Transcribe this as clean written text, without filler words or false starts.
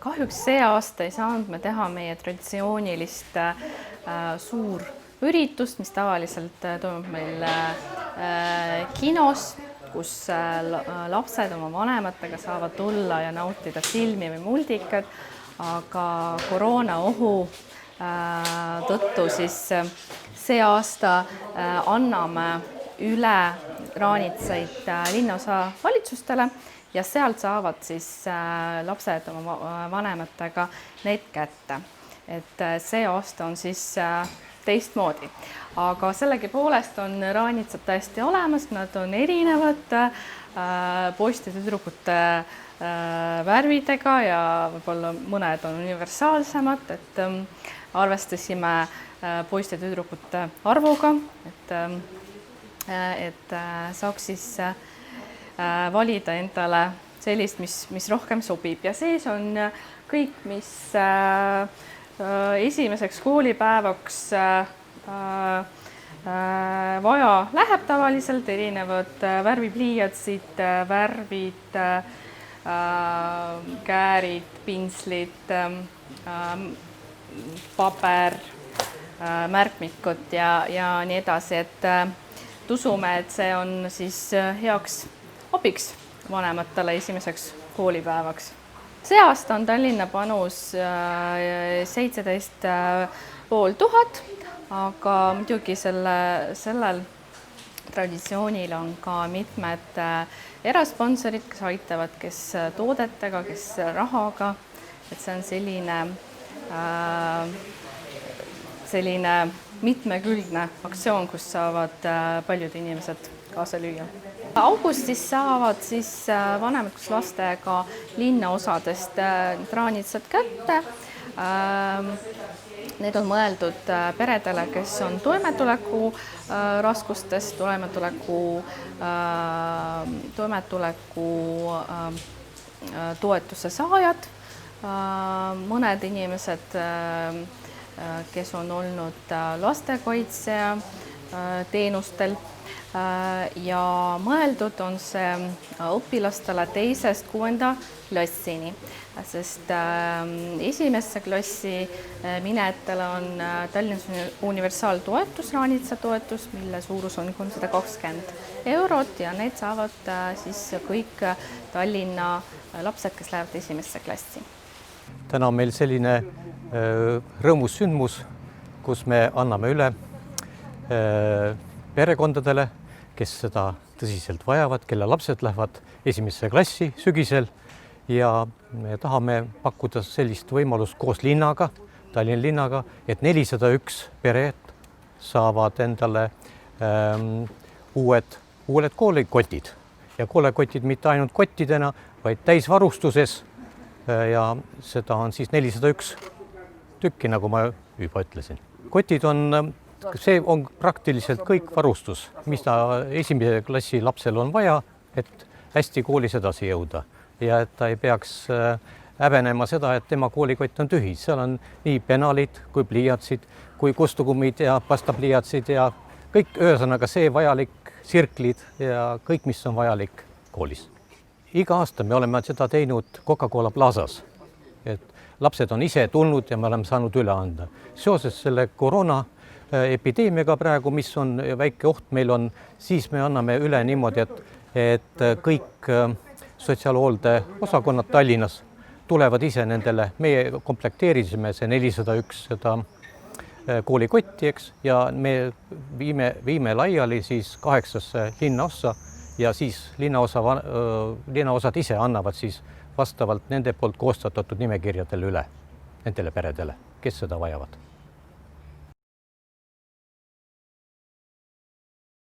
Kahjuks see aasta ei saanud me teha meie traditsioonilist suur üritust, mis tavaliselt toimub meil kinos, kus lapsed oma vanematega saavad tulla ja nautida filmi või muldikat, aga koroona ohu tõttu siis see aasta anname üle Raanitsaid linnaosa valitsustele ja sealt saavad siis lapsed oma vanematega need kätte. Et see aasta on siis teistmoodi, aga sellegipoolest on Raanitsad täiesti olemas, nad on erinevad poiste ja tüdrukute värvidega ja võib-olla mõned on universaalsemad, et arvestasime poiste ja tüdrukute arvuga, et saaks siis valida endale sellist, mis rohkem sobib ja sees on kõik, mis esimeseks koolipäevaks vaja läheb tavaliselt, erinevad värvipliiatsid, värvid, käärid, pinslid, paber, märkmikud ja nii edasi, et usume, et see on siis heaks abiks vanematele esimeseks koolipäevaks. See aasta on Tallinna panus 17 500, aga muidugi sellel traditsioonil on ka mitmed erasponsorid, kes aitavad, kes toodetega, kes rahaga, et see on selline mitmekülgne aktsioon, kus saavad paljud inimesed kaasa lüüa. Augustis saavad siis vanemlikus lastega linnaosadest Raanitsad kätte. Need on mõeldud peredele, kes on toimetuleku raskustes, toimetuleku toetuse saajad, mõned inimesed, kes on olnud lastekaitse teenustel ja mõeldud on see õpilastele 2.–6. klassini, sest esimesse klassi minejatele on Tallinna universaaltoetus, Raanitsa toetus, mille suurus on 320 € ja need saavad siis kõik Tallinna lapsed, kes lähevad esimesse klassi. Täna on meil selline rõõmus sündmus, kus me anname üle perekondadele, kes seda tõsiselt vajavad, kelle lapsed lähevad esimesse klassi sügisel ja me tahame pakkuda sellist võimalust koos linnaga, Tallinna linnaga, et 401 peret saavad endale uued koolikotid ja koolikotid mitte ainult kottidena, vaid täisvarustuses ja seda on siis 401 tükki, nagu ma juba ütlesin. Kotid see on praktiliselt kõik varustus, mis esimese klassi lapsel on vaja, et hästi koolis edasi jõuda ja et ta ei peaks häbenema seda, et tema koolikott on tühi. Seal on nii penalid kui pliiatsid, kui kustukummid ja pastapliiatsid ja kõik ühesõnaga see vajalik, sirklid ja kõik, mis on vajalik koolis. Iga aasta me oleme seda teinud Coca-Cola Plazas, et lapsed on ise tulnud ja me oleme saanud üle anda. Seoses selle koroona epideemiaga praegu, mis on väike oht meil on, siis me anname üle niimoodi, et kõik sotsiaalhoolde osakonnad Tallinnas tulevad ise nendele, meie komplekteerisime see 401 seda koolikotti, eks, ja me viime laiali siis 8 linnaossa ja siis linnaosad ise annavad siis vastavalt nende poolt koostatud nimekirjadele üle nendele peredele, kes seda vajavad.